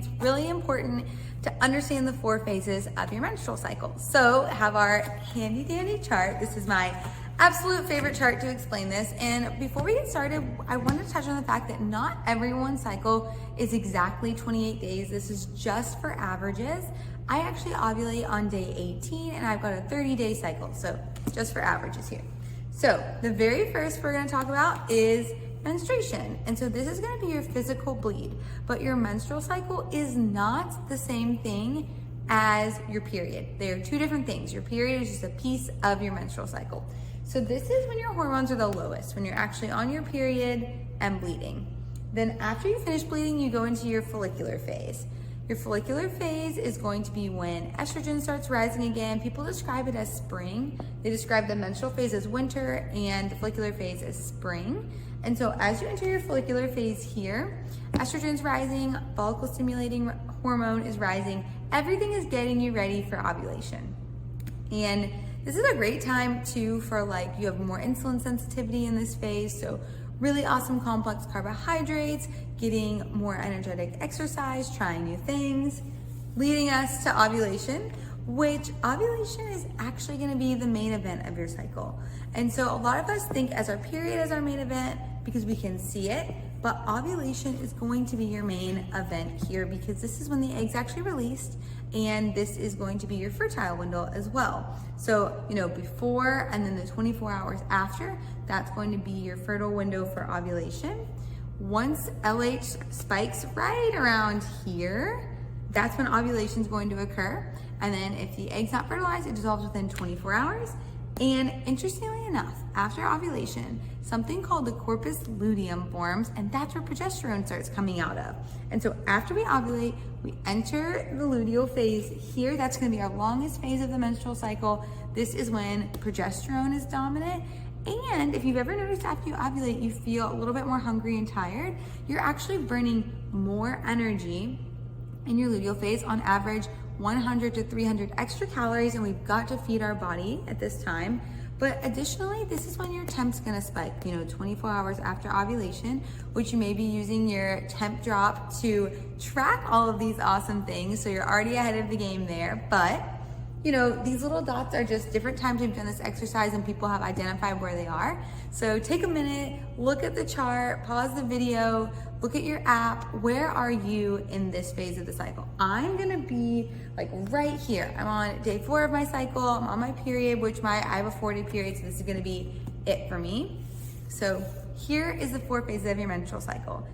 It's really important to understand the 4 phases of your menstrual cycle. So have our handy dandy chart. This is my absolute favorite chart to explain this. And before we get started, I want to touch on the fact that not everyone's cycle is exactly 28 days. This is just for averages. I actually ovulate on day 18 and I've got a 30-day cycle. So just for averages here. So the very first we're going to talk about is menstruation. And so this is going to be your physical bleed, but your menstrual cycle is not the same thing as your period. They are 2 different things. Your period is just a piece of your menstrual cycle. So this is when your hormones are the lowest, when you're actually on your period and bleeding. Then after you finish bleeding, you go into your follicular phase. Your follicular phase is going to be when estrogen starts rising again. People describe it as spring. They describe the menstrual phase as winter and the follicular phase as spring. And so as you enter your follicular phase here, estrogen's rising, follicle stimulating hormone is rising. Everything is getting you ready for ovulation. And this is a great time too for you have more insulin sensitivity in this phase. So really awesome complex carbohydrates, getting more energetic exercise, trying new things, leading us to ovulation, which ovulation is actually gonna be the main event of your cycle. And so a lot of us think as our period as our main event because we can see it, but ovulation is going to be your main event here because this is when the egg's actually released and this is going to be your fertile window as well. So, before and then the 24 hours after, that's going to be your fertile window for ovulation. Once LH spikes right around here, that's when ovulation is going to occur. And then if the egg's not fertilized, it dissolves within 24 hours. And interestingly enough, after ovulation, something called the corpus luteum forms, and that's where progesterone starts coming out of. And so after we ovulate, we enter the luteal phase here. That's gonna be our longest phase of the menstrual cycle. This is when progesterone is dominant. And if you've ever noticed after you ovulate, you feel a little bit more hungry and tired, you're actually burning more energy in your luteal phase, on average 100 to 300 extra calories, and we've got to feed our body at this time. But additionally, this is when your temp's gonna spike, 24 hours after ovulation, which you may be using your temp drop to track all of these awesome things. So you're already ahead of the game there. But these little dots are just different times we've done this exercise and people have identified where they are. So take a minute, look at the chart, pause the video, look at your app. Where are you in this phase of the cycle? I'm gonna be right here. I'm on day 4 of my cycle. I'm on my period, I have a 4-day period, so this is gonna be it for me. So here is the 4 phases of your menstrual cycle.